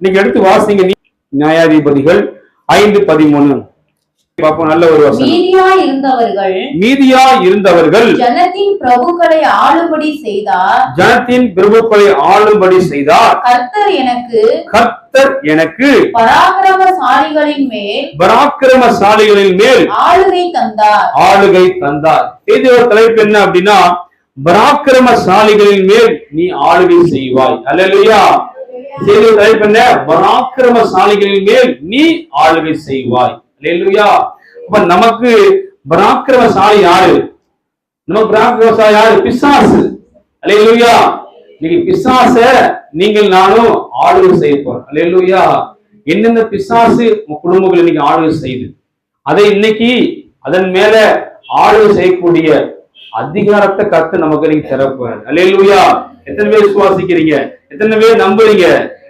நீங்க எடுத்து வாசிங்க. நியாயாதிபதிகள் 5:13 பாப்போம். நல்ல ஒரு வசனம். மீதியா இருந்தவர்கள் ஜனத்தின் பிரபுக்களை ஆளும்படி செய்தார். கர்த்தர் எனக்கு பராக்கிரமசாலிகளின் மேல் ஆளுகை தந்தார். செய்தியோட தலைப்பு என்ன அப்படின்னா, பராக்கிரமசாலிகளின் மேல் நீ ஆளுகை செய்வாய். அல்லேலூயா. செய்தியோட தலைப்பு என்ன? பராக்கிரமசாலிகளின் மேல் நீ ஆளுகை செய்வாய். அல்லேலூயா. அப்ப நமக்கு பராக்கிரமசாலி யாரு? நமக்கு பராக்கிரமசாலி யாரு? பிசாசு. அல்லேலூயா. இன்னைக்கு பிசாச நீங்கள் நானும் ஆளுகை செய்ய போறோம். அல்லேலூயா. என்னென்ன பிசாசு குடும்பங்கள் இன்னைக்கு ஆளுகை செய்யுது, அதை இன்னைக்கு அதன் மேல ஆளுகை செய்யக்கூடிய அதிகாரத்தை கர்த்தர் நமக்கு நீங்க தரப்போறாரு. அல்லேலூயா. எத்தனை பேர் விசுவாசிக்கிறீங்க? எத்தனை பேர் நம்புறீங்க?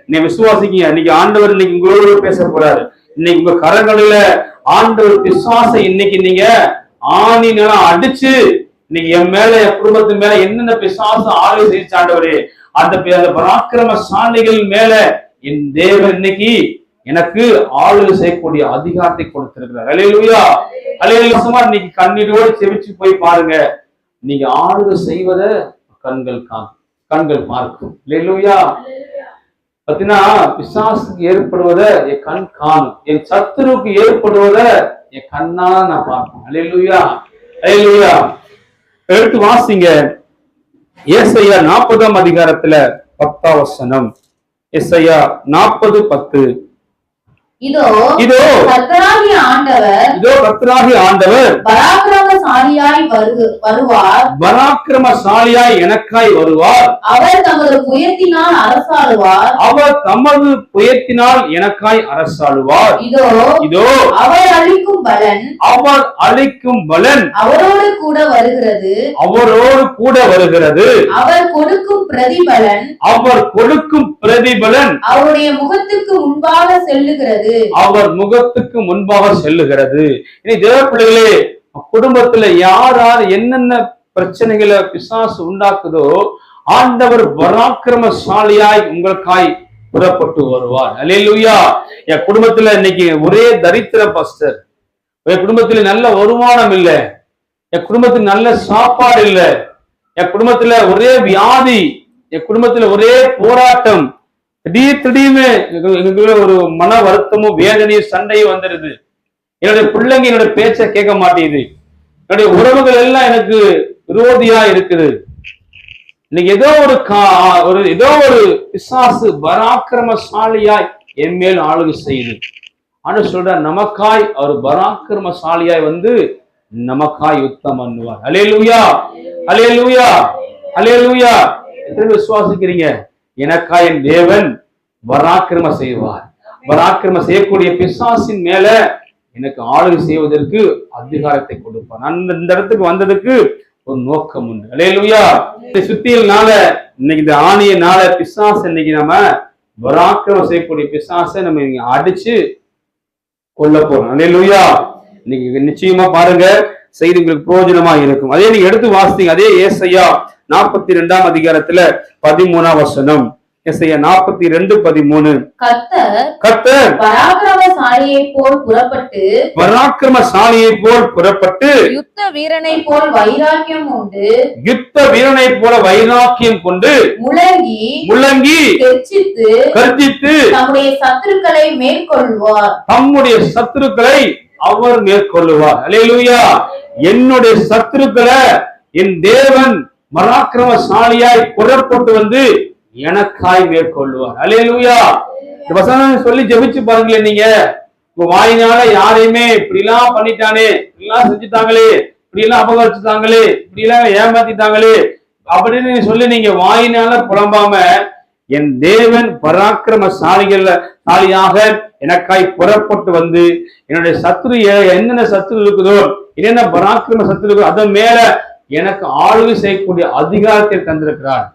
நீங்க விசுவாசிக்கீங்க. இன்னைக்கு ஆண்டவர் இன்னைக்கு உங்களோட பேச போறாரு. இன்னைக்கு உங்க கரங்களில ஆண்டவர் பிசாசை இன்னைக்கு நீங்க ஆணினால அடிச்சு, இன்னைக்கு என் மேல என் குடும்பத்து மேல என்னென்ன பிசாசு ஆளுகை செய்து ஆண்டவரே, அந்த பராக்கிரமசாலிகள் மேல என் தேவன் இன்னைக்கு எனக்கு ஆளுகை செய்யக்கூடிய அதிகாரத்தை கொடுத்திருக்கிறார். அல்லேலூயா. அல்லேலூயா. சும்மா இன்னைக்கு கண்ணீரோடு செவிச்சு போய் பாருங்க. நீங்க ஆளுகை செய்வத கண்கள் பார்க்கும். அல்லேலூயா. பாத்தீங்கன்னா, பிசாசுக்கு ஏற்படுவத என் கண் காணும், என் சத்துருவுக்கு ஏற்படுவத என் கண்ணால நான் பார்ப்பேன். அல்லேலூயா. அல்லேலூயா. எடுத்து வாசிங்க. ஏசாயா 40ஆம் அதிகாரத்துல 10ஆம் வசனம். ஏசாயா 40:10. இதோ கர்த்தராகிய ஆண்டவர் பராக்கிரமசாலியாய் எனக்காய் வருவார். அவர் தமது புயத்தினால் எனக்காய் அரசாளுவார். இதோ அவர் அளிக்கும் பலன் அவரோடு கூட வருகிறது. அவர் கொடுக்கும் பிரதிபலன் அவருடைய முகத்துக்கு முன்பாக செல்லுகிறது. இனி தேவ பிள்ளைகளே, குடும்பத்துல யார் என்னென்ன பிரச்சனைகளை பிசாசு உண்டாக்குதோ, ஆண்டவர் பராக்கிரமசாலியாய் உங்களுக்காய் புறப்பட்டு வருவார். அல்லேலூயா. என் குடும்பத்துல இன்னைக்கு ஒரே தரித்திர பாஸ்டர், என் குடும்பத்துல நல்ல வருமானம் இல்ல, என் குடும்பத்துல நல்ல சாப்பாடு இல்ல, என் குடும்பத்துல ஒரே வியாதி, என் குடும்பத்துல ஒரே போராட்டம், திடீர்னு ஒரு மன வருத்தமும் வேதனையும் சண்டையும் வந்துருது. என்னுடைய பிள்ளைங்க என்னுடைய பேச்ச கேட்க மாட்டேங்குது, என்னுடைய உறவுகள் எல்லாம் எனக்கு விரோதியா இருக்குது. இன்னைக்கு ஏதோ ஒரு பிசாசு பராக்கிரமசாலியாய் என் மேல் ஆளுகை செய்யுது. ஆனா சொல்ற, நமக்காய் அவர் பராக்கிரமசாலியாய் வந்து நமக்காய் யுத்தம் பண்ணுவார். அல்லேலூயா. அல்லேலூயா. அல்லேலூயா. எத்தனை விசுவாசிக்கிறீங்க? எனக்காய் என் தேவன் பராக்கிரம செய்வார். பராக்கிரம செய்யக்கூடிய பிசாசின் மேல எனக்கு ஆளுகை செய்வதற்கு அதிகாரத்தை கொடுப்பார். இந்த இடத்துக்கு வந்ததுக்கு ஒரு நோக்கம் உண்டு. அல்லேலூயா. சுத்தியல்னால இன்னைக்கு இந்த ஆணியனால பிசாசு இன்னைக்கு நம்ம பராக்கிரம செய்யக்கூடிய பிசாசை நம்ம அடிச்சு கொல்ல போறோம். அல்லேலூயா. இன்னைக்கு நிச்சயமா பாருங்க, செய்தி உங்களுக்கு பிரயோஜனமா இருக்கும். அதே நீங்க எடுத்து வாசிங்க. அதே ஏசாயா 42ஆம் அதிகாரத்துல 13ஆம் வசனம். ஏசாயா 42:13. கர்த்தர் பராக்கிரமசாலியை போல் புறப்பட்டு யுத்த வீரனை போல வைராக்கியம் கொண்டு முழங்கி கர்ஜித்து தம்முடைய சத்துருக்களை அவர் மேற்கொள்ளுவார். அல்லேலூயா. என்னுடைய சத்துருக்களை என் தேவன் பராக்கிரமசாலியாய் புறப்பட்டு வந்து எனக்காய் மேற்கொள்ளுவார். அல்லேலூயா. இந்த வசனம் சொல்லி ஜெபிச்சு பாருங்களேன். நீங்க உங்க வாயினால யாரையுமே இப்படி எல்லாம் பண்ணிட்டானே, இப்படி எல்லாம் செஞ்சுட்டாங்களே, இப்படி எல்லாம் அபகரிச்சுட்டாங்களே, இப்படி எல்லாம் ஏமாத்திட்டாங்களே அப்படின்னு சொல்லி நீங்க வாயினால புலம்பாம, என் தேவன் பராக்கிரமசாலியாக எனக்காய் புறப்பட்டு வந்து என்னுடைய சத்துரு என்னென்ன சத்துரு இருக்குதோ, என்னென்ன பராக்கிரம சத்துரு இருக்குதோ அதன் மேல எனக்கு ஆளுகை செய்யக்கூடிய அதிகாரத்தை தந்திருக்கிறார்.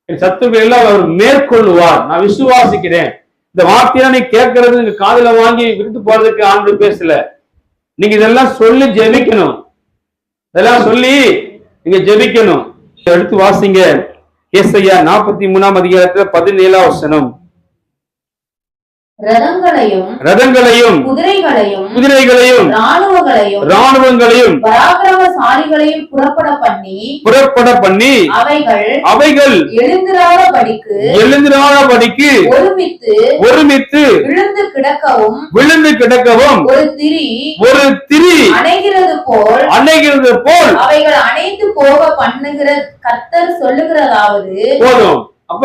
என் சத்துருக்கள் எல்லாம் அவர் மேற்கொள்ளுவார். நான் விசுவாசிக்கிறேன். இந்த வார்த்தையெல்லாம் நீ கேட்கறது நீங்க காதுல வாங்கி விட்டு போறதுக்கு ஆண்டு பேசல. நீங்க இதெல்லாம் சொல்லி ஜெபிக்கணும். இதெல்லாம் சொல்லி நீங்க ஜெபிக்கணும். எடுத்து வாசிங்க. ஏசாயா 43ஆம் அதிகாரத்துல 17ஆம் வசனம். ரதங்களையும் குதிரைகளையும் இராணுவங்களையும் பராக்கிரமசாலிகளையும் புறப்பட பண்ணி அவைகள் எழுந்திராதபடிக்கு ஒருமித்து விழுந்து கிடக்கவும் ஒரு திரி அணைகிறது போல் அவைகள் அணைந்து போக பண்ணுகிற கர்த்தர் சொல்லுகிறதாவது போதும். அப்ப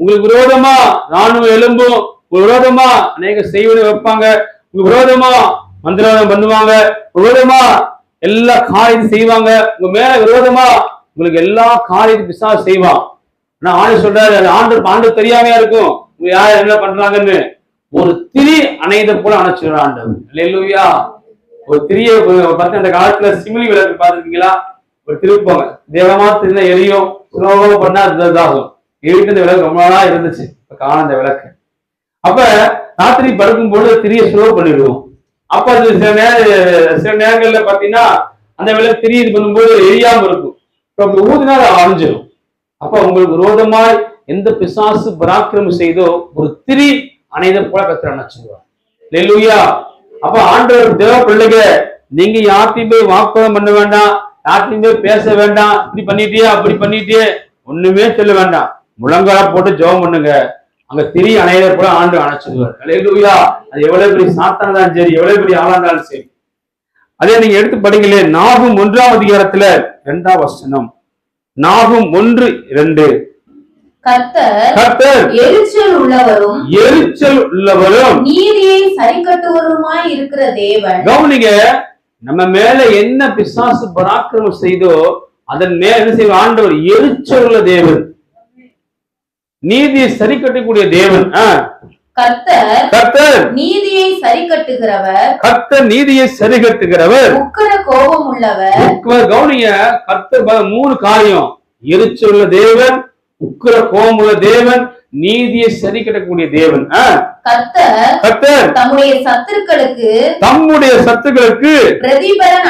உங்களுக்கு விரோதமா ராணுவ எலும்பும், விரோதமா அநேக செய்வனை வைப்பாங்க, விரோதமா மந்திரம் பண்ணுவாங்க, விரோதமா எல்லா காரியத்தையும் செய்வாங்க, உங்க மேல விரோதமா உங்களுக்கு எல்லா காரியத்தையும் பிசாசு செய்வான். ஆனா ஆண்டு சொல்றாரு, அது ஆண்டு தெரியாமையா இருக்கும் உங்க யார் என்ன பண்றாங்கன்னு. ஒரு திரி அணையத போல அணைச்சிடுறான் ஆண்டவர். அல்லேலூயா. ஒரு திரிய பார்த்து அந்த காலத்துல சிமிலி விளக்கு பார்த்துருக்கீங்களா? ஒரு திருப்பாங்க, தேவமா திருந்த எரியும், சுலோகமா பண்ணா இதாகும். எரிட்டு இந்த விளக்கு ரொம்ப நாளா இருந்துச்சு, இப்ப காண அந்த விளக்கு. அப்ப ராத்திரி படுக்கும் பொழுது திரிய ஸ்லோ பண்ணிடுவோம். அப்ப அது சில நேரங்கள்ல பாத்தீங்கன்னா அந்த விளக்கு திரி இது பண்ணும்போது எரியாம இருக்கும். ஊதினா அது அழிஞ்சிடும். அப்ப உங்களுக்கு விரோதமாய் எந்த பிசாசு பராக்கிரமம் செய்தோ ஒரு திரி அணைத போல கர்த்தர் அணைச்சிடுவார். அல்லேலூயா. அப்ப ஆண்டவர் தேவ பிள்ளைங்க, நீங்க யார்ட்டையும் போய் வாக்குவாதம் பண்ண வேண்டாம், யார்ட்டையும் போய் பேச வேண்டாம். இப்படி பண்ணிட்டியே அப்படி பண்ணிட்டியே ஒண்ணுமே சொல்ல வேண்டாம். முழங்கால போட்டு ஜெபம் பண்ணுங்க, அங்க திரி அணையத போல ஆண்டு அணைச்சிடுவார். அல்லேலூயா. அது எவ்வளவு பெரிய சாத்தானதான் சரி, எவ்வளவு பெரிய ஆளா இருந்தாலும் சரி. அதே நீங்க எடுத்து படிங்களே, நாகும் 1ஆம் அதிகாரத்துல 2ஆம் வசனம். நாகும் 1:2. கர்த்தர் எரிச்சல் உள்ளவரும் நீதியை சரிக்கட்டுவருமாய் இருக்கிற தேவன். கவனிங்க, நம்ம மேல என்ன பிசாசு பராக்கிரமம் செய்தோ அதன் மேல என்ன செய்வ ஆண்டவர்? எரிச்சல் உள்ள தேவன், நீதியை சரி கட்டக்கூடிய தேவன். கர்த்தர் நீதியை சரி கட்டுகிறவர், உக்கிர கோபம் உள்ளவர். கவனிங்க, கர்த்தர் 3 காரியம்: எரிச்சல் உள்ள தேவன், உக்கிர கோபம் உள்ள தேவன், நீதியை சரி கட்டக்கூடிய தேவன். கர்த்தர் தம்முடைய சத்துக்களுக்கு பிரதிபலன்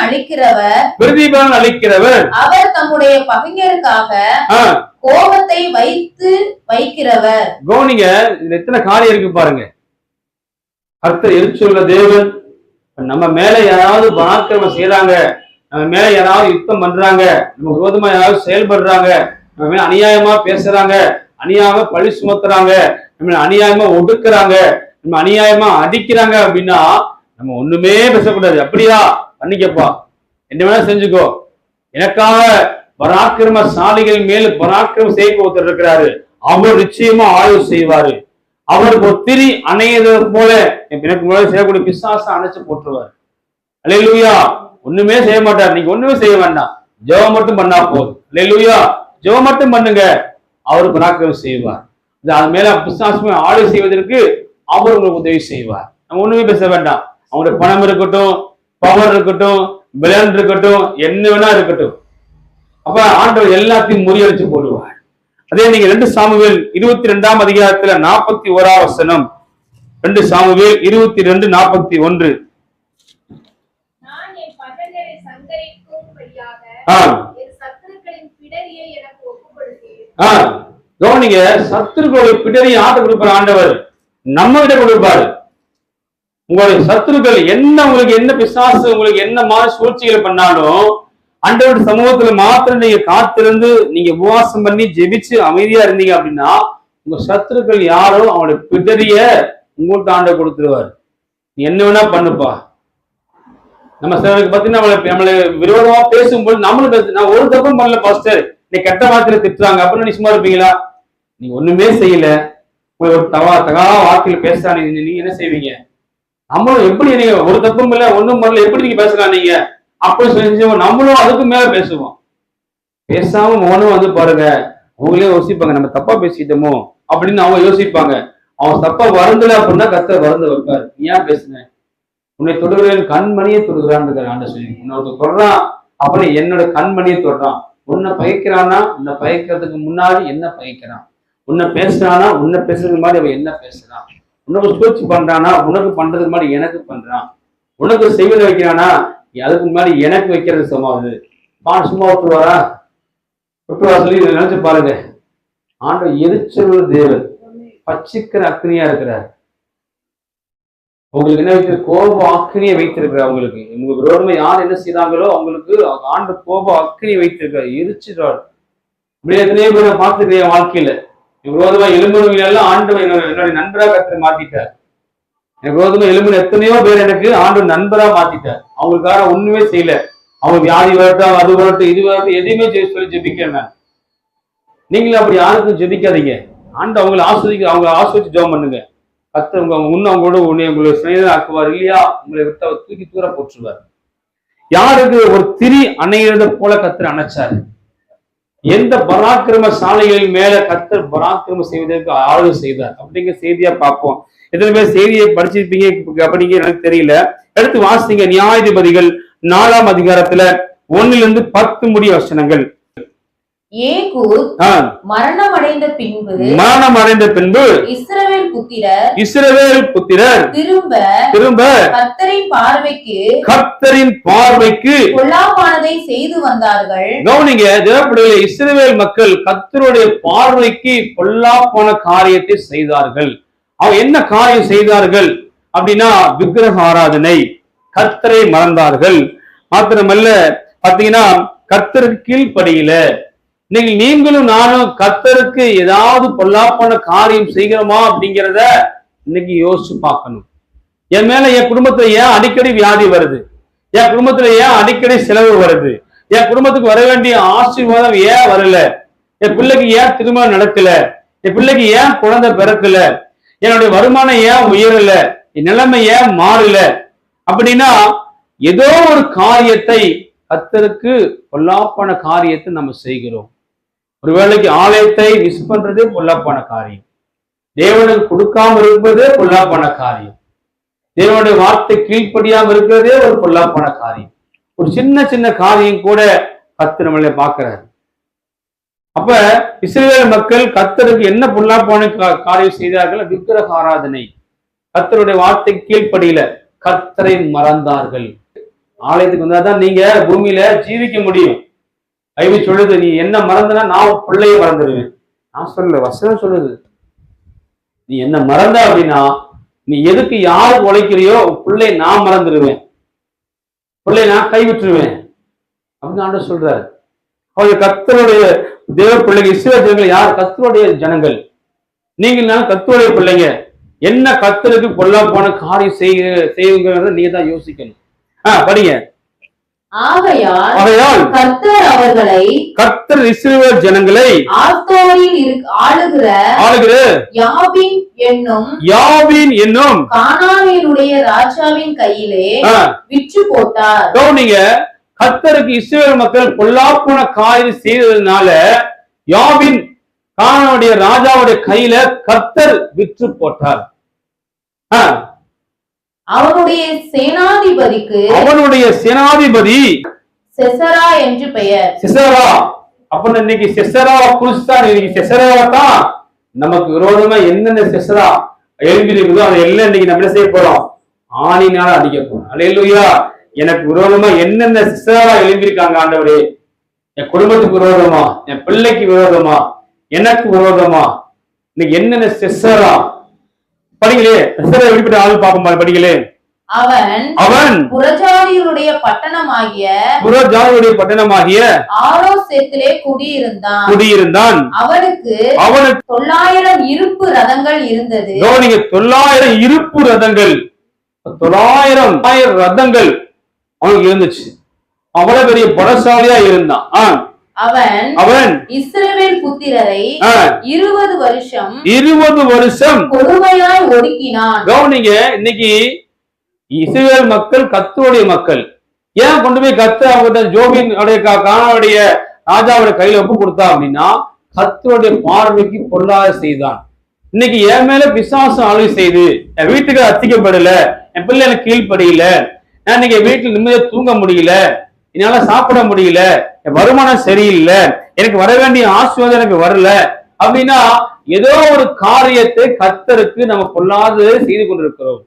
அளிக்கிறவர். அவர் தம்முடைய பகைஞருக்காக கோபத்தை வைக்கிறவர். கவனிங்க, இதுல எத்தனை காரியம் இருக்கு பாருங்க. கர்த்தர் எரிச்சலுள்ள தேவன். நம்ம மேல யாராவது பராக்கிரமம் செய்யறாங்க, நம்ம மேல யாராவது யுத்தம் பண்றாங்க, நம்ம விரோதமா யாராவது செயல்படுறாங்க, நம்ம மேல அநியாயமா பேசுறாங்க, அநியாயமா பழி சுமத்துறாங்க, நம்ம அநியாயமா ஒடுக்குறாங்க, நம்ம அநியாயமா அடிக்கிறாங்க அப்படின்னா நம்ம ஒண்ணுமே பேசக்கூடாது. அப்படியா, பண்ணிக்கப்பா, என்ன வேணா செஞ்சுக்கோ, எனக்காக பராக்கிரமசாலிகள் மேல் பராக்கிரமம் செய்ய ஒருத்தர் இருக்கிறாரு, அவர் நிச்சயமா ஆய்வு செய்வாரு. அவருக்கு ஒரு திரி அணையது போல எனக்கு முன்னாடி செய்யக்கூடிய பிசாச அணைச்சு போட்டுருவார். அல்லேலூயா. ஒண்ணுமே செய்ய மாட்டார். நீங்க ஒண்ணுமே செய்ய வேண்டாம், ஜெபம் மட்டும் பண்ணா போதும். அல்லேலூயா. ஜெபம் மட்டும் பண்ணுங்க, அவர் பராக்கிரமம் செய்வார். அது மேல பிசாசுமே ஆய்வு செய்வதற்கு அவர் உங்களுக்கு உதவி செய்வார். நம்ம ஒண்ணுமே பேச வேண்டாம். அவங்களுடைய பணம் இருக்கட்டும், பவர் இருக்கட்டும், பலன் இருக்கட்டும், என்ன வேணா இருக்கட்டும், அப்ப ஆண்டவர் எல்லாத்தையும் முறியடிச்சு போடுவார். அதே நீங்க 2 சாமுவேல் 22ஆம் அதிகாரத்துல 41ஆம் வசனம். 2 சாமுவேல் 22:41. கவனிங்க, சத்துருக்களுடைய பிடரியை ஆட்ட கொடுப்பார் ஆண்டவர், நம்ம கிட்ட கொடுப்பாரு. உங்களுடைய சத்துருக்கள் என்ன, உங்களுக்கு என்ன பிசாசு, உங்களுக்கு என்ன மாதிரி சூழ்ச்சிகளை பண்ணாலும் ஆண்டவருடைய சமூகத்துல மாத்திரம் நீங்க காத்திருந்து நீங்க உபவாசம் பண்ணி ஜெபிச்சு அமைதியா இருந்தீங்க அப்படின்னா உங்க சத்துருக்கள் யாரோ அவங்களுடைய பிடரிய உங்கள்கிட்ட ஆண்டவர் கொடுத்துருவாரு. நீ என்ன வேணா பண்ணுப்பா. நம்ம சிலருக்கு பார்த்தீங்கன்னா நம்மளை விரோதமா பேசும்போது நம்மளும் பேசு, நான் ஒரு தப்பும் பண்ணல பாஸ்டர், நீ கெட்ட வார்த்தையில திட்டுறாங்க அப்படின்னு நீ சும்மா இருப்பீங்களா? நீங்க ஒண்ணுமே செய்யல, உங்களுக்கு ஒரு தகா வார்த்தையில பேசுறா, நீங்க என்ன செய்வீங்க? நம்மளும் எப்படி, நீங்க ஒரு தப்பும் இல்லை ஒண்ணும் பண்ணல, எப்படி நீங்க பேசலாம் நீங்க அப்படி செஞ்சு நம்மளும் அதுக்கு மேல பேசுவோம். பேசாம மௌனம் வந்து பாருங்க, அவங்களே யோசிப்பாங்க நம்ம தப்பா பேசிட்டோமோ அப்படின்னு அவங்க யோசிப்பாங்க. அவன் தப்பா வருந்தல அப்படின்னா கர்த்தர் வருந்த வைப்பாரு. நீ ஏன் பேசுன, உன்னை தொடுகிறேன் கண்மணியை தொடுகிறான்னு ஆண்டு சொல்லி இன்னொருத்தர் சொல்றான், அப்படி என்னோட கண்மணியை தொடுறான். உன்னை பகைக்கிறானா, உன்னை பகைக்கிறதுக்கு முன்னாடி என்ன பகைக்கிறான், உன்னை பேசுறானா, உன்னை பேசுறதுக்கு மாதிரி அவன் என்ன பேசுறான், உனக்கு சூழ்ச்சி பண்றானா, உனக்கு பண்றதுக்கு மாதிரி எனக்கு பண்றான், உனக்கு செய்வதை வைக்கிறானா, அதுக்கு முன்னாடி எனக்கு வைக்கிறது சமாவது சும்மா விட்டுருவாரா? விட்டுருவா சொல்லி நினைச்சு பாருங்க. ஆண்டவர் எரிச்சல் தேவன், பச்சிக்கிற அக்னியா இருக்கிறார். உங்களுக்கு என்ன வைத்திருக்க? கோப அக்கினியை வைத்திருக்கிற அவங்களுக்கு. உங்களுக்கு விரோதமா யார் என்ன செய்தாங்களோ அவங்களுக்கு ஆண்டு கோப அக்கினியை வைத்திருக்கிற எரிச்சிடார். இப்படி எத்தனையோ பேரை பார்த்துருக்கேன் என் வாழ்க்கையில. விரோதமா எலும்புகள் எல்லாம் ஆண்டு என்னுடைய நண்பராக கருத்து மாத்திட்டார். எனக்கு விரோதமா எலும்பு எத்தனையோ பேர் எனக்கு ஆண்டு நண்பரா மாத்திட்டார். அவங்களுக்காக ஒண்ணுமே செய்யல. அவங்க வியாதி வரட்டும், அது வரட்டும், இது வரட்டும், எதையுமே சொல்லி ஜெபிக்கிறேன் நான். நீங்களும் அப்படி யாருக்கும் ஜெபிக்காதீங்க. ஆண்டு அவங்களை ஆஸ்வதிச்சு ஜெபம் பண்ணுங்க. கர்த்தர் அவங்களோட உங்களை சிநேகிதன் ஆக்குவார். இல்லையா உங்களை விட்டு அவர் தூக்கி தூர போற்றுவார். யாருக்கு ஒரு திரி அணைகிறத போல கர்த்தர் அணைச்சாரு. எந்த பராக்கிரம சாலைகளின் மேல கர்த்தர் பராக்கிரமம் செய்வதற்கு ஆளுகை செய்தார் அப்படிங்கிற செய்தியா பார்ப்போம். எத்தனை பேர் செய்தியை படிச்சிருப்பீங்க அப்படிங்க எனக்கு தெரியல. எடுத்து வாசிங்க. நியாயாதிபதிகள் 4ஆம் அதிகாரத்துல 1 to 10 முடிய வசனங்கள். மரணம் அடைந்த பின்பு இஸ்ரவேல் புத்திரர் திரும்ப கர்த்தரின் பார்வைக்கு பொல்லாப்பானதை செய்து வந்தார்கள். கவனிங்க, தேவனுடைய இஸ்ரவேல் மக்கள் கர்த்தருடைய பார்வைக்கு பொல்லாப்பான காரியத்தை செய்தார்கள். அவங்க என்ன காரியம் செய்தார்கள் அப்படின்னா விக்கிரக ஆராதனை, கர்த்தரை மறந்தார்கள். மாத்திரமல்ல பாத்தீங்கன்னா கர்த்தருக்கு கீழ்ப்படியில. இன்னைக்கு நீங்களும் நானும் கர்த்தருக்கு ஏதாவது பொல்லாப்பான காரியம் செய்கிறோமா அப்படிங்கிறத இன்னைக்கு யோசிச்சு பார்க்கணும். என் மேல என் குடும்பத்துல ஏன் அடிக்கடி வியாதி வருது? என் குடும்பத்துல ஏன் அடிக்கடி செலவு வருது? என் குடும்பத்துக்கு வர வேண்டிய ஆசீர்வாதம் ஏன் வரல? என் பிள்ளைக்கு ஏன் திருமணம் நடக்கல? என் பிள்ளைக்கு ஏன் குழந்தை பிறக்கல? என்னுடைய வருமானம் ஏன் உயரல? என் நிலைமை ஏன் மாறல? அப்படின்னா ஏதோ ஒரு காரியத்தை கர்த்தருக்கு பொல்லாப்பான காரியத்தை நம்ம செய்கிறோம். ஒருவேளைக்கு ஆலயத்தை மிஸ் பண்றதே பொல்லாப்பான காரியம். தேவனுக்கு கொடுக்காம இருப்பதே பொல்லாப்பான காரியம். தேவனுடைய வார்த்தை கீழ்ப்படியாம இருக்கிறதே ஒரு பொல்லாப்பான காரியம். ஒரு சின்ன சின்ன காரியம் கூட கர்த்தர் நம்மளை பார்க்கிறாரு. அப்ப இஸ்ரவேல் மக்கள் கர்த்தருக்கு என்ன பொல்லாப்பான காரியம் செய்தார்கள்? விக்கிரக ஆராதனை, கர்த்தருடைய வார்த்தை கீழ்ப்படியில கர்த்தரை மறந்தார்கள். ஆலயத்துக்கு வந்தாதான் நீங்க பூமியில ஜீவிக்க முடியும். ஐவி சொல்லுது, நீ என்ன மறந்தனா நான் பிள்ளைய மறந்துடுவேன். நான் சொல்லல, வசனம் சொல்லுது. நீ என்ன மறந்த அப்படின்னா நீ எதுக்கு யாருக்கு உழைக்கிறியோ பிள்ளை நான் மறந்துடுவேன், பிள்ளை நான் கைவிட்டுருவேன் அப்படின்னு ஆண்டவர் சொல்றாரு. அவங்க கர்த்தருடைய தேவ பிள்ளைங்க, இஸ்ரவேல் ஜனங்கள் யார்? கர்த்தருடைய ஜனங்கள். நீங்க கர்த்தருடைய பிள்ளைங்க. என்ன கர்த்தருக்கு பொல்லாப்பான காரியம் செய்யுங்கிறத நீங்க தான் யோசிக்கணும். படிங்க. ஆகையால் கர்த்தர் இஸ்ரவேல் ஜனங்களை ஆளுகிற யாபீன் என்னும் கானானியனுடைய ராஜாவின் கையிலே விற்று போட்டார். கவனிங்க, கர்த்தருக்கு இஸ்ரவேல் மக்கள் பொல்லாப்பான காரியம் செய்ததுனால யாபீன் கானானுடைய ராஜாவுடைய கையில கர்த்தர் விற்று போட்டார். அவனுடைய சேனாதிபதி சிசரா என்று பெயர். சிசரா அப்படின்னு இன்னைக்கு சிசராவை குறிச்சுதான், இன்னைக்கு சிசராவை தான் நமக்கு விரோதமா என்னென்ன சிசரா எழுதி இருக்குதோ அதை எல்லாம் இன்னைக்கு நம்ம என்ன செய்ய போறோம்? ஆணினால அடிக்க போறோம். அல்லேலூயா. எனக்கு விரோதமா என்னென்ன சிசரா எழுதியிருக்காங்க ஆண்டவரே, என் குடும்பத்துக்கு விரோதமா, என் பிள்ளைக்கு விரோதமா, எனக்கு விரோதமா, இன்னைக்கு என்னென்ன சிசரா படிங்களே. எப்படிப்பட்ட ஆள் பார்ப்போம். படிங்களே. அவன் புறஜாதிகளுடைய பட்டணமாகிய ஆரோசேத்திலே குடியிருந்தான். அவனுக்கு 900 இருப்பு ரதங்கள் இருந்தது. 900 இருப்பு ரதங்கள், 900 ரதங்கள் அவனுக்கு இருந்துச்சு. அவ்வளவு பெரிய பலசாலியா இருந்தான். அவன் இஸ்ரவேல் புத்திரரை 20 வருஷம் கொடுமையாய் ஒடுக்கினான். கவனிங்க, இன்னைக்கு இஸ்ரவேல் மக்கள் கர்த்தருடைய மக்கள். ஏன் கொண்டு போய் கர்த்தர் அவங்க ஜோபின் கானானுடைய ராஜாவுடைய கையில ஒப்பு கொடுத்தா அப்படின்னா கர்த்தருடைய பார்வைக்கு பொல்லாத செய்தான். இன்னைக்கு என் மேல பிசாசம் ஆளுகை செய்து என் வீட்டுக்கு அத்திக்கப்படல, என் பிள்ளை எனக்கு கீழ்ப்படியில, நான் இன்னைக்கு வீட்டுல நிம்மதியா தூங்க முடியல, என்னால சாப்பிட முடியல, என் வருமானம் சரியில்லை, எனக்கு வர வேண்டிய ஆசீர்வாதம் எனக்கு வரல அப்படின்னா ஏதோ ஒரு காரியத்தை கர்த்தருக்கு நம்ம பொல்லாது செய்து கொண்டிருக்கிறோம்.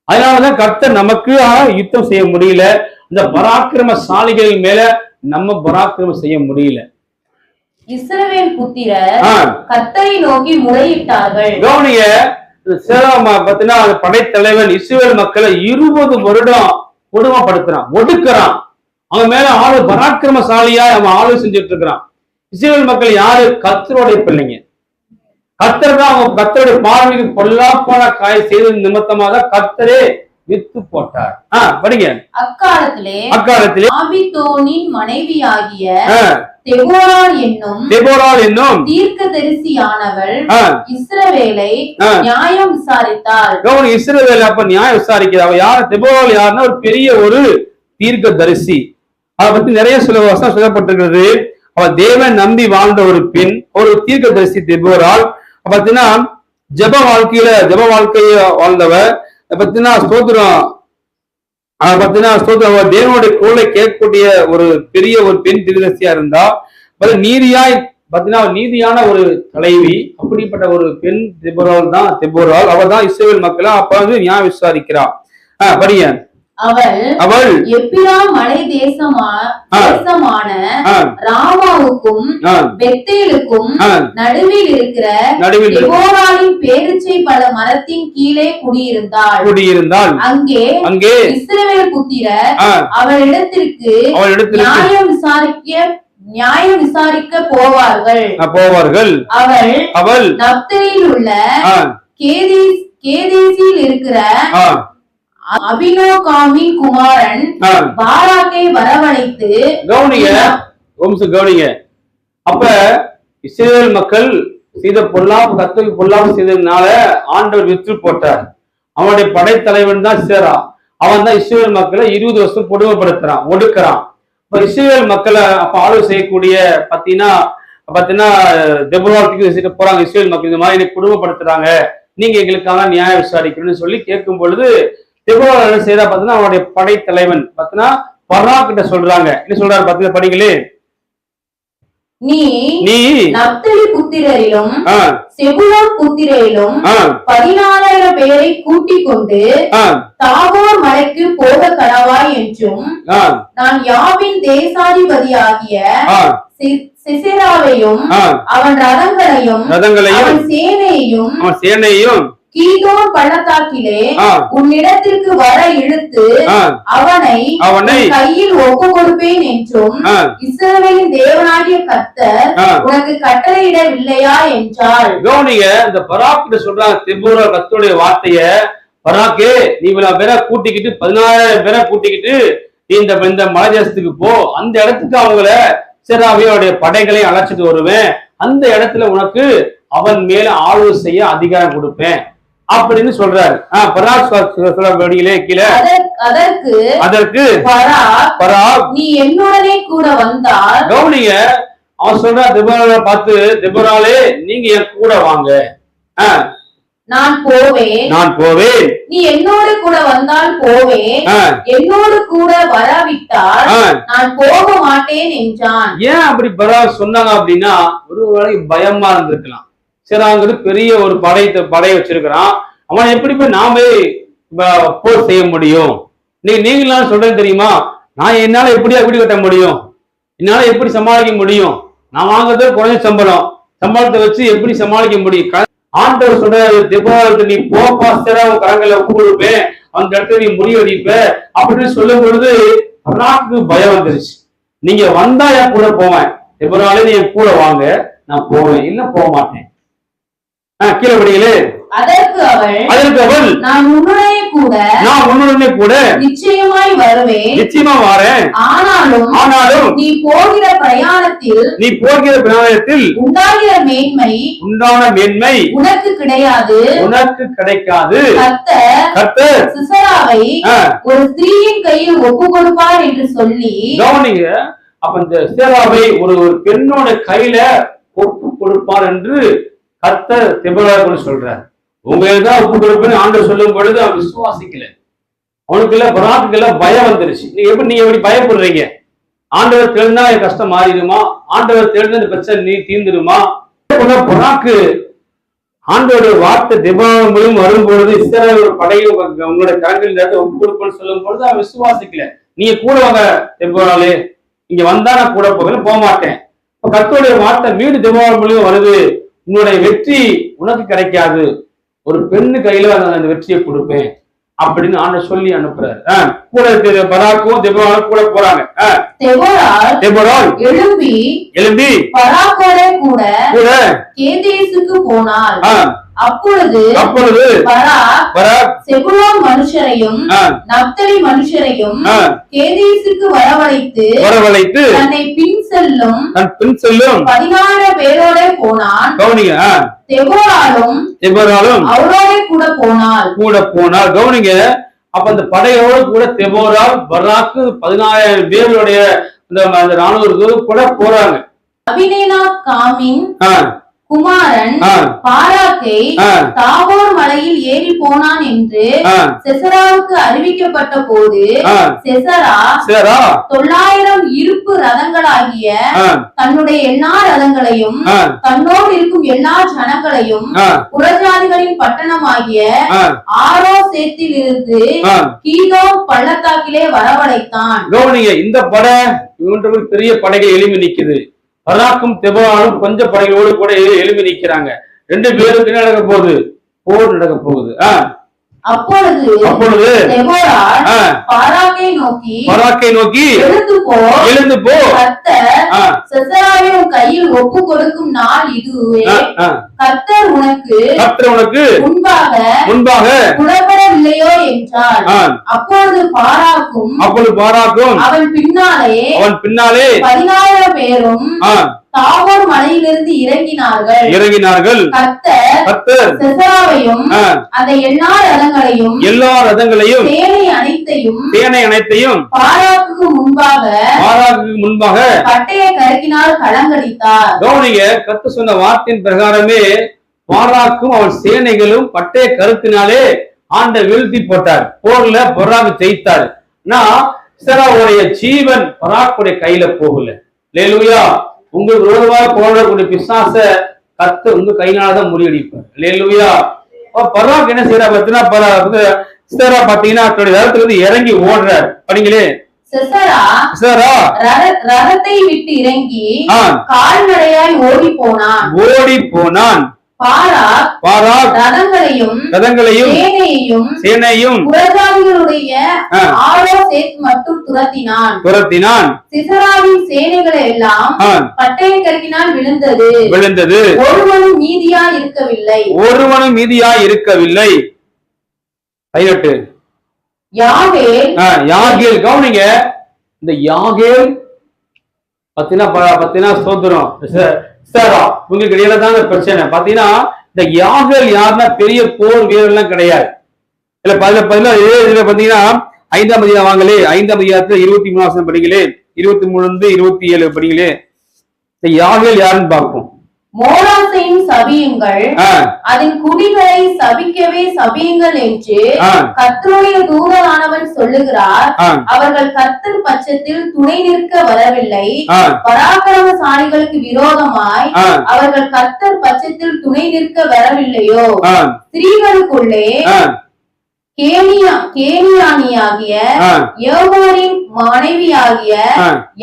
அதனாலதான் கர்த்தர் நமக்கு யுத்தம் செய்ய முடியல. இந்த பராக்கிரமசாலிகள் மேல நம்ம பராக்கிரமம் செய்ய முடியல. இஸ்ரவேல் புத்திரர் கர்த்தரை நோக்கி முறையிட்டார்கள். கவனிய, பாத்தீங்கன்னா படைத்தலைவன் இஸ்ரவேல் மக்களை 20 வருடம் கொடுமைப்படுத்துறான், ஒடுக்குறான். அவன் மேல ஆளு பராக்கிரமசாலியா அவன் ஆளு செஞ்சுட்டு இருக்கிறான். இஸ்ரவேல் மக்கள் யாரு? கர்த்தருடைய பிள்ளைங்க. கர்த்தர் தான் அவங்க கர்த்தருடைய பார்வைக்கு பொல்லாப்பான காய செய்தது நிமித்தமாக கர்த்தரே வித்து போட்டார். படிங்க. அக்காலத்திலே ஆபிதோனின் மனைவியாகிய தெபோராள் என்னும் தீர்க்கதரிசியானவள் இஸ்ரவேலை நியாயம் விசாரித்தாள். இஸ்ரவேலை அப்ப நியாயம் விசாரிக்கிறார். அவ யார்? தெபோராள் யாருன்னா ஒரு பெரிய ஒரு தீர்க்கதரிசி. அதை பத்தி நிறைய வசனம் சொல்லப்பட்டிருக்கிறது. அவ தேவன் நம்பி வாழ்ந்த ஒரு பெண், ஒரு தீர்க்கதரிசி தெபோராள். பாத்தீங்கன்னா ஜப வாழ்க்கைய வாழ்ந்தவர். பாத்தீங்கன்னா ஸ்தோத்திரம் தேவனுடைய குரலை கேட்கக்கூடிய ஒரு பெரிய ஒரு பெண் தீர்க்கதரிசியா இருந்தா. நீதியாய் பாத்தீங்கன்னா நீதியான ஒரு தலைவி. அப்படிப்பட்ட ஒரு பெண் தெபோராள். அவள் தான் இஸ்ரவேல் மக்களை அப்ப வந்து நியாயம் விசாரிக்கிறாள். படிங்க. அவள் எப்பிராம் மலை தேசமான ராமாவுக்கும் பெத்தேலுக்கும் நடுவில் இருக்கிற தெபோராளின் பேரீச்சை பழ மரத்தின் கீழே குடியிருந்தாள். அங்கே இஸ்ரவேல் புத்திரர் அவளிடத்திற்கு நியாயம் விசாரிக்க போவார்கள். அவள் நப்தலில் உள்ள கேதேசில் இருக்கிற அபினோகாமின் குமாரன் பாராக்கை வரவழைத்து கவனிங்க. அப்ப இஸ்ரவேல் மக்கள் செய்த கர்த்தருக்கு பொல்லாப்பு செய்ததுனால ஆண்டவர் விற்று போட்டார். அவனுடைய படைத்தலைவன் தான் சேரா. அவன் தான் இஸ்ரவேல் மக்களை 20 வருஷம் கொடுமைப்படுத்துறான், ஒடுக்குறான். இப்ப இஸ்ரவேல் மக்களை அப்ப ஆளுகை செய்யக்கூடிய பாத்தீங்கன்னா தெபோராளுக்கு போறாங்க. இஸ்ரவேல் மக்கள் இந்த மாதிரி எனக்கு கொடுமைப்படுத்துறாங்க, நீங்க எங்களுக்காக நியாயம் விசாரிக்கணும்னு சொல்லி கேட்கும் பொழுது தெபோராள் என்ன செய்யறா பாத்தீங்கன்னா அவனுடைய படைத்தலைவன் பாத்தீங்கன்னா பராக் கிட்ட சொல்றாங்க. என்ன சொல்றாரு பாத்தீங்கன்னா படிங்களே. நீ நப்தலி புத்திரரிலும் செபுலோன் புத்திரரிலும் 14,000 பேரை கூட்டிக் கொண்டு தாபோர் மலைக்கு போக கடவாய் என்றும் நான் யாவின் தேசாதிபதியாகிய சிசெராவையும் அவன் ரதங்களையும் அவன் சேனையையும் கீதோன் பள்ளத்தாக்கிலே உன்னிடத்திற்கு வர இழுத்து அவனை கையில் ஒப்பு கொடுப்பேன் என்றும் இஸ்ரவேலின் தேவனாகிய கர்த்தர் உனக்கு கட்டளையிடவில்லையா என்றாள். கவனிங்க, இந்த பராக் சொல்றாங்க தெபோராள் கர்த்தருடைய வார்த்தைய. பராக்கே, நீ இவ்வளவு பேரை கூட்டிக்கிட்டு 14,000 பேரை கூட்டிக்கிட்டு இந்த மலை தேசத்துக்கு போ. அந்த இடத்துக்கு அவங்கள சேராவியோடைய படைகளை அழைச்சிட்டு வருவேன். அந்த இடத்துல உனக்கு அவன் மேல ஆளுகை செய்ய அதிகாரம் கொடுப்பேன் அப்படின்னு சொல்றாரு. படியிலே கீழே அதற்கு நீ என்னுடனே கூட வந்தால். கவனிங்க, அவன் சொல்றா தெபோராளை பார்த்து, தெபோராளே நீங்க என் கூட வாங்க, நான் போவேன். நீ என்னோடு கூட வந்தால் போவேன், என்னோடு கூட வராவிட்டால் நான் போக மாட்டேன் என்றான். ஏன் அப்படி சொன்னாங்க அப்படின்னா, ஒருவேளை பயமா இருந்திருக்கலாம். சரி, அங்கிட்டு பெரிய ஒரு படை வச்சிருக்கிறான். அவன் எப்படி போய் நாமே போர் செய்ய முடியும்? நீங்களாம் சொல்றேன் தெரியுமா, நான் என்னால எப்படியா வீடு கட்ட முடியும்? என்னால எப்படி சமாளிக்க முடியும்? நான் வாங்குறது குறைஞ்ச சம்பளத்தை வச்சு எப்படி சமாளிக்க முடியும்? ஆண்டவர் சொல்ற தெபோராளுக்கு நீ போப்பா, உன் கரங்களை கொடுப்பேன், அந்த இடத்துல நீ முறியடிப்ப அப்படின்னு சொல்லும் பொழுது பராக்கு பயம் வந்துருச்சு. நீங்க வந்தா என் கூட போவேன், தெபோராளே நீ என் கூட வாங்க, நான் போவேன், இல்ல போக மாட்டேன். கீழே படிங்களே. அதற்கு அவள் நான் உன்னுடனே கூட நிச்சயமாய் வரேன். ஆனாலும் நீ போகிற பிரயாணத்தில் உண்டான மேன்மை உனக்கு கிடைக்காது. கர்த்தர் சிசெராவை ஒரு ஸ்திரீயின் கையில் ஒப்பு கொடுப்பார் என்று சொல்லி. கவனிங்க, அப்ப இந்த சிசெராவை ஒரு பெண்ணோட கையில ஒப்பு கொடுப்பார் என்று கர்த்தர் தெபோராளுக்கு சொல்றார். உங்களுக்கு தான் ஒப்பு கொடுப்பேன்னு ஆண்டவர் சொல்லும் பொழுது அவன் விசுவாசிக்கல. அவனுக்குள்ள பராக்குல பயம் வந்துருச்சு. நீ எப்படி பயப்படுறீங்க? ஆண்டவர் தெரிந்தா என் கஷ்டம் மாறிடுமா? ஆண்டவர் தெரிந்த இந்த பிரச்சனை தீர்ந்துடுமா? பராக்கு ஆண்டோட வார்த்தை தெபோராள் மூலம் வரும்பொழுது இஸ்ரவேல் படையும் உங்களோட கரங்களில் ஒப்பு கொடுப்பேன்னு சொல்லும் பொழுது அவன் விசுவாசிக்கல. நீங்க கூட வாங்க தெபோராளே, இங்க வந்தா நான் கூட போக மாட்டேன். கர்த்தருடைய வார்த்தை மீண்டும் தெபோராள் மூலியம் வருது. உன்னுடைய வெற்றி உனக்கு கிடைக்காது, ஒரு பெண்ணு கையில அந்த வெற்றியை கொடுப்பேன் அப்படின்னு ஆண்டவர் சொல்லி அனுப்புறாரு. கூட பராக்கும் தெபோராலும் கூட போறாங்க. தெபோரால் எழும்பி பராக்கோட கூட கேதேசுக்கு போனாள். அப்பொழுது பராக் செபுலோன் மனுஷரையும் நப்தலி மனுஷரையும் கேதேசுக்கு வரவழைத்து தன்னை பின் செல்லும் 16 பேரோட போனான். தெபோராலும் அவரோட கூட போனாள். கவனிங்க, அப்ப அந்த படையோடு கூட தெபோரால் பராக்கு 14,000 பேருடைய அந்த ராணுவ கூட போறாங்க. அபினேனா காமின் குமாரன் பாராக்கை தாபோர் மலையில் ஏறி போனான் என்று செசராவுக்கு அறிவிக்கப்பட்ட போது செசரா 900 இருப்பு ரதங்களாகிய தன்னுடைய எல்லா ரதங்களையும் தன்னோடு இருக்கும் எல்லா ஜனங்களையும் புறஜாதிகளின் பட்டணமாகிய ஆரோசேத்தில் இருந்து கீதோ பள்ளத்தாக்கிலே வரவழைத்தான். இந்த படை பெரிய படைகள் எழுப்பி நிக்குது. பராக்கும் தெபோராலும் கொஞ்சம் படைகளோடு கூட எழுப்பி நிக்கிறாங்க. 2 பேருக்கு நடக்க போகுது, போர் நடக்க போகுது. அப்பொழுது தெபோரால் பராக்கை நோக்கி எழுந்து போ, கர்த்தர் உன் கையில் ஒப்பு கொடுக்கும் நாள் இதுவே. கர்த்தர் உனக்கு முன்பாக புறப்படவில்லையோ என்றார். அப்பொழுது பாராக்கும் அவன் பின்னாலே 16 பேரும் தாபோர் மலையிலிருந்து இறங்கினார்கள். கர்த்தர் செசராவையும் அதை எல்லா ரதங்களையும் சேனை அனைத்தையும் பாராக்குக்கு முன்பாக பட்டய கருக்கினால் கலங்கடித்தார். கவனிங்க, கர்த்தர் சொன்ன வார்த்தையின் பிரகாரமே பாராக்கும் அவன் சேனைகளும் பட்டய கருத்தினாலே ஆண்டவர் வீழ்த்தி போட்டார். போர்ல பராக் ஜெயித்தார். செசராவுடைய ஜீவன் பராக்குடைய கையில போகல. அல்லேலூயா. உங்களுக்கு விரோதமாக போராடக்கூடிய பிசாச கர்த்தர் உங்க கையினாலதான் முறியடிப்பார். அல்லேலூயா. பராக் என்ன செய்யறா பாத்தீங்கன்னா தன்னுடைய ரதத்துல இருந்து இறங்கி ஓடுறார். படிங்களே, ரதத்தை விட்டு இறங்கி கால்நடையாய் ஓடி போனான். பாராக் ரதங்களையும் சேனையும் புறஜாதிகளுடைய ஆரோசேத் மட்டும் துரத்தினான். சிசராவின் சேனைகளை எல்லாம் பட்டய கருக்கினால் விழுந்தது. ஒருவனும் மீதியாய் இருக்கவில்லை. யாகேல் கவனிங்க, இந்த யாகேல் பத்தினா சோதரம் உங்களுக்கு இடையில தான் பிரச்சனை. பாத்தீங்கன்னா இந்த யாகேல் யாருன்னா பெரிய போர் வீரர்லாம் கிடையாது. இல்ல இதுல பாத்தீங்கன்னா 5ஆம் அதிகாரம் வாங்களே, 5ஆம் அதிகாரத்துல 23 படிங்களே, 23 27 படிங்களே. இந்த யாகேல் யாருன்னு பார்ப்போம். மோராசையும் சபியுங்கள், அதன் குடிகளை சபிக்கவே சபியுங்கள் என்று கர்த்தருடைய தூதனானவன் சொல்லுகிறார். அவர்கள் கர்த்தர் பட்சத்தில் துணை நிற்க வரவில்லை. பராக்கிரமசாலிகளுக்கு விரோதமாய் அவர்கள் கர்த்தர் பட்சத்தில் துணை நிற்க வரவில்லையோ. ஸ்திரீகளுக்குள்ளே கேனியானியாகிய யோவாரின் மனைவியாகிய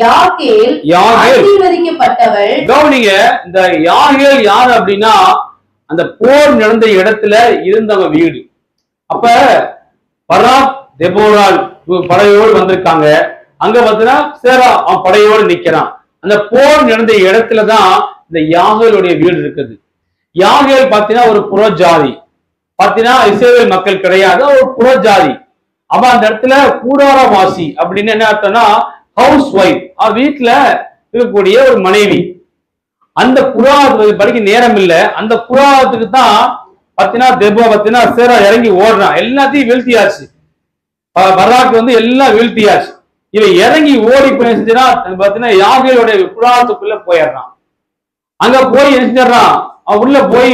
யாகேல் ஆசீர்வதிக்கப்பட்டவள். கவனிங்க, இந்த யாகேல் யார் அப்படின்னா அந்த போர் நடந்த இடத்துல இருந்தவங்க வீடு. அப்ப பராக் தெபோரால் படையோடு வந்திருக்காங்க. அங்க பார்த்தீங்கன்னா சேரா அவன் படையோடு நிக்கிறான். அந்த போர் நடந்த இடத்துலதான் இந்த யாகேலுடைய வீடு இருக்குது. யாகேல் பாத்தீங்கன்னா ஒரு புறஜாதி, பாத்தீங்கன்னா இஸ்ரவேல் மக்கள் கிடையாது, ஒரு புறஜாதி. அப்ப அந்த இடத்துல கூடாரவாசி அப்படின்னு என்ன அர்த்தம்னா ஹவுஸ் ஒய்ஃப், வீட்டுல இருக்கக்கூடிய ஒரு மனைவி. அந்த புறாத்துக்கு படிக்க நேரம் இல்லை. அந்த புறாத்துக்கு தான் பாத்தீங்கன்னா சேரா இறங்கி ஓடுறான். எல்லாத்தையும் வீழ்த்தியாச்சு. பராக்கு எல்லாம் வீழ்த்தியாச்சு. இவன் இறங்கி ஓடி போய் செஞ்சுன்னா பாத்தீங்கன்னா யாகேலுடைய புறாத்துக்குள்ள போயிடுறான். அங்க போய் என்ன செஞ்சிடறான், அவன்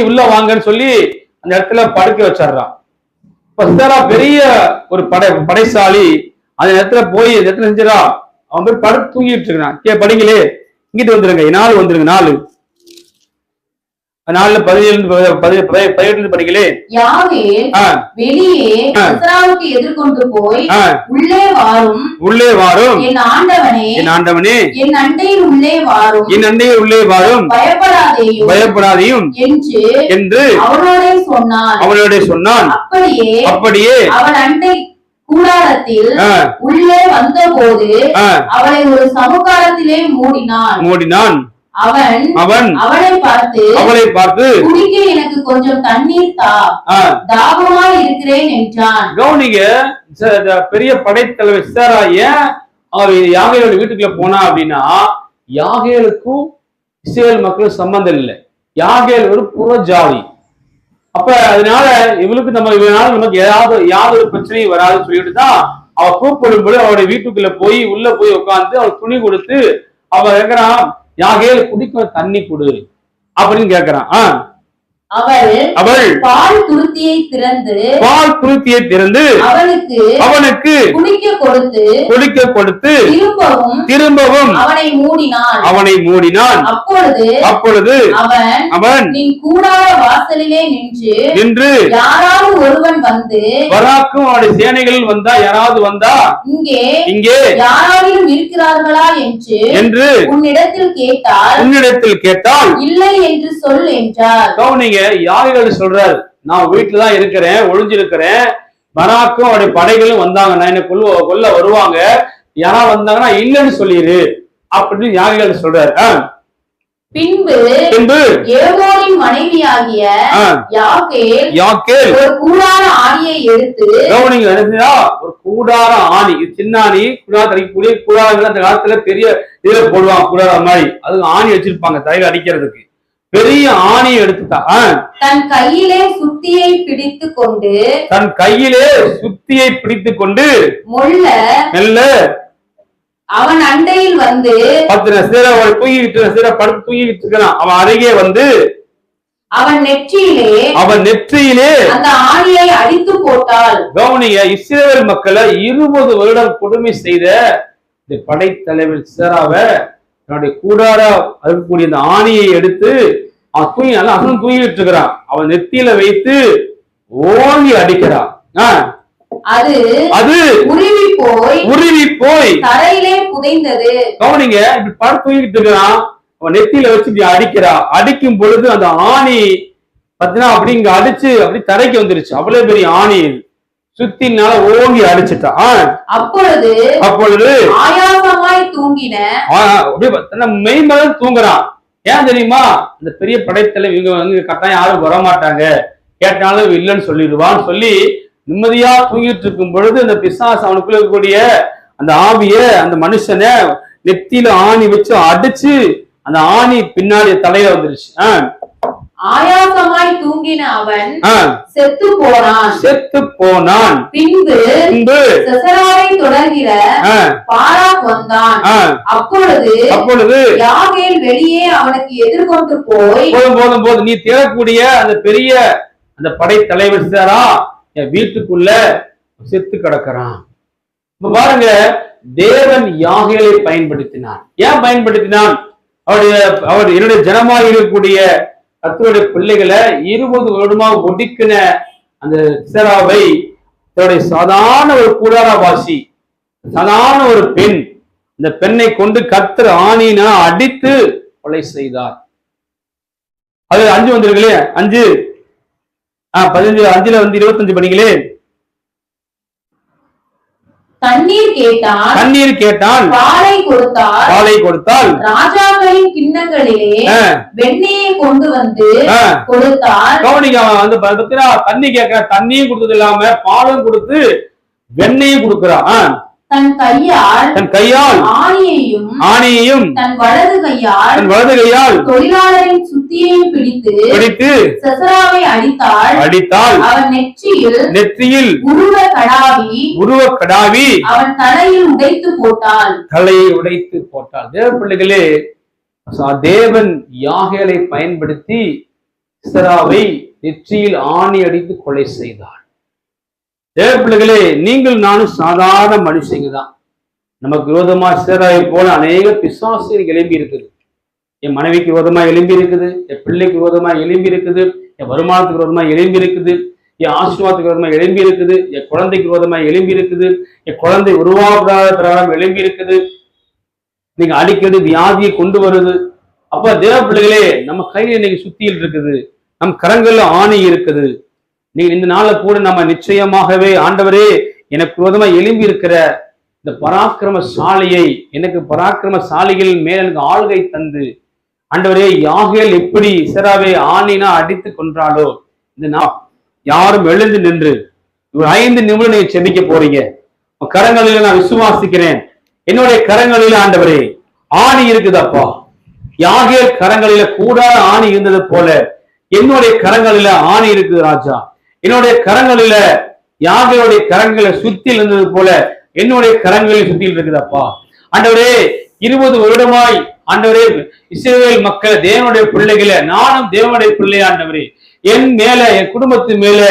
உள்ள வாங்கன்னு சொல்லி அந்த இடத்துல படுக்க வச்சிடறான். இப்ப சேரா பெரிய ஒரு படைசாலி. அந்த இடத்துல போய் அந்த இடத்துல செஞ்சிடா அவன் போய் படுத்து தூங்கிட்டு இருக்கான். படிங்களே, இங்கிட்டு வந்துருங்க, 4 வந்துருங்க. 4 4:17 படிக்கலே. யாவேல் வெளியே சிசராவுக்கு எதிர்கொண்டு போய் உள்ளே வாரும் என் ஆண்டவனே என் அண்டையில் உள்ளே வாரும் பயப்படாதேயும் என்று அவனோட சொன்னான். அப்படியே அவன் அண்டை கூடாரத்தில் உள்ளே வந்தபோது அவளை ஒரு சமுகாரத்திலே மூடினான். அவன் அவளை பார்த்து குடிக்க எனக்கு கொஞ்சம் தண்ணீர் தா, தாகமாய் இருக்கிறேன் என்றான். கவனிங்க, பெரிய படைத்தலைவர் சிசரா ஏன் அவர் யாகேலோட வீட்டுக்குள்ள போனா அப்படின்னா, யாகேலுக்கும் இஸ்ரேல் மக்களும் சம்பந்தம் இல்லை. யாகேல் ஒரு புறஜாதி. அப்ப அதனால இவளுக்கு நமக்கு யாதொரு பிரச்சனையும் வராதுன்னு சொல்லிட்டு தான் அவ கூப்பிடும் போது அவருடைய வீட்டுக்குள்ள போய் உள்ள போய் உட்கார்ந்து அவள் துணி கொடுத்து அவ கேட்கிறான், யாகேல் குடிக்க தண்ணி கொடு அப்படின்னு கேட்கிறான். அவள் பால் துருத்தியை திறந்து அவனுக்கு குடிக்க கொடுத்து திரும்பவும் அவனை மூடினான். அப்பொழுது அவன் நீ கூடார வாசலிலே நின்று யாராவது ஒருவன் வந்து வராக்கும் அவனுடைய சேனைகளில் வந்தா யாராவது வந்தா இங்கே யாராவது இருக்கிறார்களா என்று உன்னிடத்தில் கேட்டால் இல்லை என்று சொல் என்றார். யாகேல் சொல்றாரு, நான் வீட்டுலதான் இருக்கிறேன், ஒளிஞ்சிருக்கிறேன், பராக்கும் அவருடைய படைகளும் வந்தாங்கன்னா என்ன கொல்ல வருவாங்க, யாரா வந்தாங்கன்னா இல்லைன்னு சொல்லிடு அப்படின்னு யாகேல் சொல்றாரு. பின்பு ஏகோனின் மனைவியாகிய யாகேல் ஒரு கூடார ஆணியை எடுத்து, கவனிங்க, ஒரு கூடார ஆணி, சின்ன ஆணி, கூடாரக்கூடிய கூடாரங்கள் அந்த காலத்துல பெரிய இதுல போடுவாங்க, கூடார மாதிரி, அதுக்கு ஆணி வச்சிருப்பாங்க தலையில அடிக்கிறதுக்கு. பெரிய ஆணியை எடுத்துட்டா, தன் கையிலே சுத்தியை பிடித்து கொண்டு மெல்ல அவன் அண்டையில் வந்து தூங்கிட்டு இருக்கான். அவன் அருகே வந்து அவன் நெற்றியிலே அந்த ஆணியை அடித்து போட்டாள். கவனிங்க, இஸ்ரவேல் மக்களை 20 வருடம் கொடுமை செய்த இந்த படைத்தலைவர் சிசராவை தன்னுடைய கூடார இருக்கக்கூடிய அந்த ஆணியை எடுத்து அவன் தூங்கிட்டு இருக்கிறான். அவன் நெத்தியில வைத்து ஓங்கி அடிக்கிறான். அது உருவி போய் தரையிலே புதைந்தது. கவனிங்க, இப்படி படம் தூங்கிட்டு இருக்கிறான், அவன் நெத்தியில வச்சு இப்படி அடிக்கிறான். அடிக்கும் பொழுது அந்த ஆணி பாத்தீங்கன்னா அப்படி இங்க அடிச்சு அப்படி தரைக்கு வந்துருச்சு. அவ்வளவு பெரிய ஆணி சுத்தினால ஓங்கி அடிச்சுட்டான். அப்பொழுது ஆயாசமாய் தூங்கின மெய்மதம் தூங்குறான். ஏன் தெரியுமா? இந்த பெரிய படைத்தலை இவங்க கட்டாயம் யாரும் வரமாட்டாங்க, கேட்டாலும் இல்லைன்னு சொல்லிடுவான்னு சொல்லி நிம்மதியா தூங்கிட்டு இருக்கும் பொழுது அந்த பிசாசு அவனுக்குள்ள இருக்கக்கூடிய அந்த ஆவிய அந்த மனுஷனை நெத்தியில ஆணி வச்சு அடிச்சு அந்த ஆணி பின்னாடி தலையில வந்துருச்சு. ஆயாசமாய் தூங்கின அவன் செத்து போனான். பின்பு சிசராவை தொடர்கிற பாராக் வந்தான். அப்பொழுது யாகேல் வெளியே அவனுக்கு எதிர்கொண்டு போது நீ தேடக்கூடிய அந்த பெரிய அந்த படைத்தலைவர் சிசரா என் வீட்டுக்குள்ள செத்து கிடக்கிறான். பாருங்க, தேவன் யாகேலை பயன்படுத்தினான். ஏன் பயன்படுத்தினான்? அவர் என்னுடைய ஜனமாக இருக்கக்கூடிய கர்த்தருடைய பிள்ளைகளை 20 வருடமாக ஒடுக்கின அந்த சிசராவை தன்னுடைய சாதாரண ஒரு கூடாரவாசி, சாதாரண ஒரு பெண், இந்த பெண்ணை கொண்டு கர்த்தர் ஆணினா அடித்து கொலை செய்தார். அது 5 வந்திருக்கலே, 5 15 5ல வந்து 25 படிங்களே. தண்ணீர் கேட்டான், பாலை கொடுத்தால், ராஜாக்களின் கிண்ணங்களிலே வெண்ணெயை கொண்டு வந்து கொடுத்தார். கவனிங்க, வந்து தண்ணி கேட்க, தண்ணியும் கொடுத்தது இல்லாம பாலும் கொடுத்து வெண்ணெயும் கொடுக்கிறான். தன் கையால் ஆணியையும் தன் வலது கையால் தொழிலாளரின் சுத்தியையும் பிடித்து சிசராவை அடித்தாள். அவன் நெற்றியில் உருவ கடாவி அவன் தலையை உடைத்து போட்டாள். தேவ பிள்ளைகளே, தேவன் யாகேலை பயன்படுத்தி சிசராவை நெற்றியில் ஆணி அடித்து கொலை செய்தார். தேவ பிள்ளைகளே, நீங்கள் நானும் சாதாரண மனுஷங்க தான். நமக்கு விரோதமா சிசராவை போல அநேக பிசாசுகள் எழும்பி இருக்குது. என் மனைவிக்கு விரோதமா எழும்பி இருக்குது, என் பிள்ளைக்கு விரோதமா எழும்பி இருக்குது, என் வருமானத்துக்கு விரோதமா எழும்பி இருக்குது, என் ஆசீர்வாதத்துக்கு விரோதமா எழும்பி இருக்குது, என் குழந்தைக்கு விரோதமா எழும்பி இருக்குது, என் குழந்தை உருவாகாத பிரகாரம் எழும்பி இருக்குது. நீங்க அடிக்கடி வியாதியை கொண்டு வருது. அப்ப தேவ பிள்ளைகளே, நம்ம கையில இன்னைக்கு சுத்தியில் இருக்குது, நம் கரங்கள்ல ஆணி இருக்குது. நீங்க இந்த நாள்ல கூட நம்ம நிச்சயமாகவே ஆண்டவரே எனக்கு விரோதமா எழும்பி இருக்கிற இந்த பராக்கிரமசாலியை, எனக்கு பராக்கிரமசாலிகள் மேல எனக்கு ஆளுகை தந்து, ஆண்டவரே யாகேல் எப்படி இசராவை ஆணினா அடித்து கொன்றாலோ, இந்த நாள் யாரும் எழுந்து நின்று ஒரு 5 நிமிடம் நீங்க செபிக்க போறீங்க. கரங்களில நான் விசுவாசிக்கிறேன், என்னுடைய கரங்களில ஆண்டவரே ஆணி இருக்குதப்பா. யாகேல் கரங்களில கூடாத ஆணி இருந்தது போல என்னுடைய கரங்களில ஆணி இருக்குது ராஜா. என்னுடைய கரங்களில யாகேலுடைய கரங்களை சுத்தி இருந்தது போல என்னுடைய கரங்களில் சுத்தி இருக்குதப்பா. ஆண்டவரே 20 வருடமாய் ஆண்டவரே இஸ்ரவேல் மக்கள் தேவனுடைய பிள்ளைகளை, நானும் தேவனுடைய பிள்ளை ஆண்டவரே, என் மேல என் குடும்பத்து மேல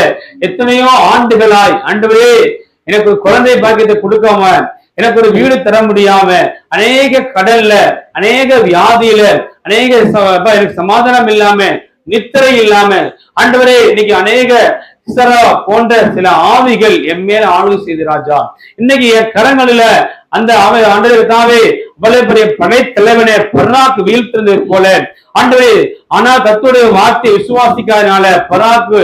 எத்தனையோ ஆண்டுகளாய் ஆண்டவரே எனக்கு ஒரு குழந்தை பாக்கியத்தை கொடுக்காம, எனக்கு ஒரு வீடு தர முடியாம, அநேக கடல்ல, அநேக வியாதியில, அநேக எனக்கு சமாதானம் இல்லாம, நித்திரை இல்லாம ஆண்டவரே இன்னைக்கு அநேக போன்ற சில ஆவிகள் என் மேல ஆளுகை செய்து ராஜா. இன்னைக்கு என் கரங்களில அந்த ஆண்டவரே இவ்வளவு பெரிய படை தலைவனை பராக்கு வீழ்த்தினது போல ஆண்டவரே, ஆனா கர்த்தருடைய வார்த்தை விசுவாசிக்காதனால பராக்கு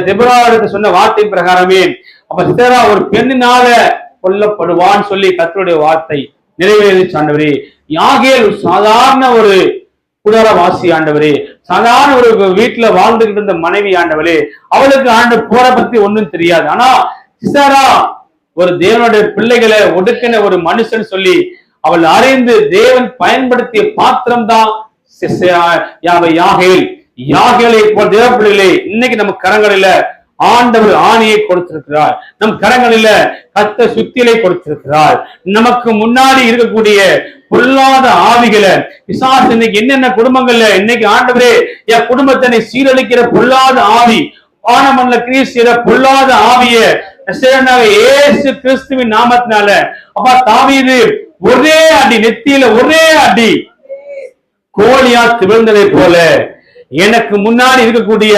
தெபொராவுக்கு சொன்ன வார்த்தை பிரகாரமே அப்ப சிசரா ஒரு பெண்ணினால கொல்லப்படுவான்னு சொல்லி கர்த்தருடைய வார்த்தை நிறைவேறிச்சு ஆண்டவரே. யாகேல் சாதாரண ஒரு குடாரவாசி ஆண்டவரே, சாதாரண ஒரு வீட்டுல வாழ்ந்துகிட்டு இருந்த மனைவி ஆண்டவரே, அவளுக்கு ஆண்டு போற பத்தி ஒண்ணும் தெரியாது. ஆனா சிசரா ஒரு தேவனுடைய பிள்ளைகளை ஒடுக்கின ஒரு மனுஷன் சொல்லி அவள் அறிந்து தேவன் பயன்படுத்திய பாத்திரம் தான் யாகேல். யாகேலை போல் தேவ பிள்ளைகளே, இன்னைக்கு நம்ம கரங்களில ஆண்டவர் ஆணியை கொடுத்திருக்கிறார், நம் கரங்களில கர்த்தர் சுத்திலை கொடுத்திருக்கிறார். நமக்கு முன்னாடி இருக்கக்கூடிய பொல்லாத ஆவிகளை பிசாசு இன்னைக்கு என்னென்ன குடும்பங்கள்ல இன்னைக்கு ஆண்டவரே என் குடும்பத்தினை சீரழிக்கிற பொல்லாத ஆவி, வானமண்டல கிறிஸ்து பொல்லாத ஆவிய இயேசு கிறிஸ்துவின் நாமத்தினால அப்பா தாவீது ஒரே அடி, நெத்தியில ஒரே அடி கோலியா திகழ்ந்ததை போல எனக்கு முன்னாடி இருக்கக்கூடிய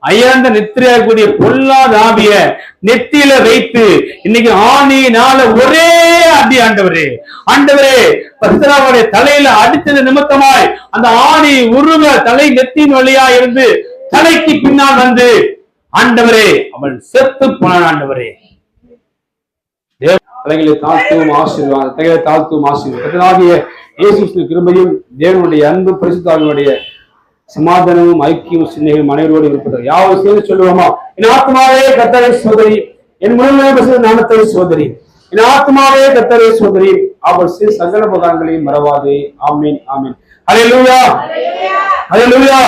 அயர்ந்த நித்திரையாகக்கூடிய பொல்லாத ஆவிய நெத்தியில வைத்து இன்னைக்கு ஆணியினால ஒரே அடி ஆண்டவரே, ஆண்டவரே பஸ்தராவுடைய தலையில அடித்தது நிமித்தமாய் அந்த ஆணி உருவ தலை நெத்தியின் வழியா இருந்து தலைக்கு பின்னால் வந்து ஆண்டவரே அவள் செத்து போனான். ஆண்டவரே தலைகளை தாழ்த்தும் ஆசீர்வாதம், தலைகளை தாழ்த்தும் ஆசீர்வாதம் இயேசு கிருபையும் தேவனுடைய அன்பு பரிசுத்தாவினுடைய சமாதானமும் ஐக்கியமும் சிந்தையும் அனைவரோடு இருப்பது யாவது சேர்ந்து சொல்லுவோமா? என் ஆத்மாவே கர்த்தரை சோதரி, என் முழுமையாக நாமத்தை சோதரி, என் ஆத்மாவே கர்த்தரை சோதரி, அவர் சகல உபகாரங்களையும் மறவாதே. ஆமீன் ஆமீன். ஹல்லேலூயா ஹல்லேலூயா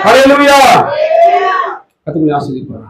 ஹல்லேலூயா. கர்த்தர் ஆசீர்வதிப்பார்.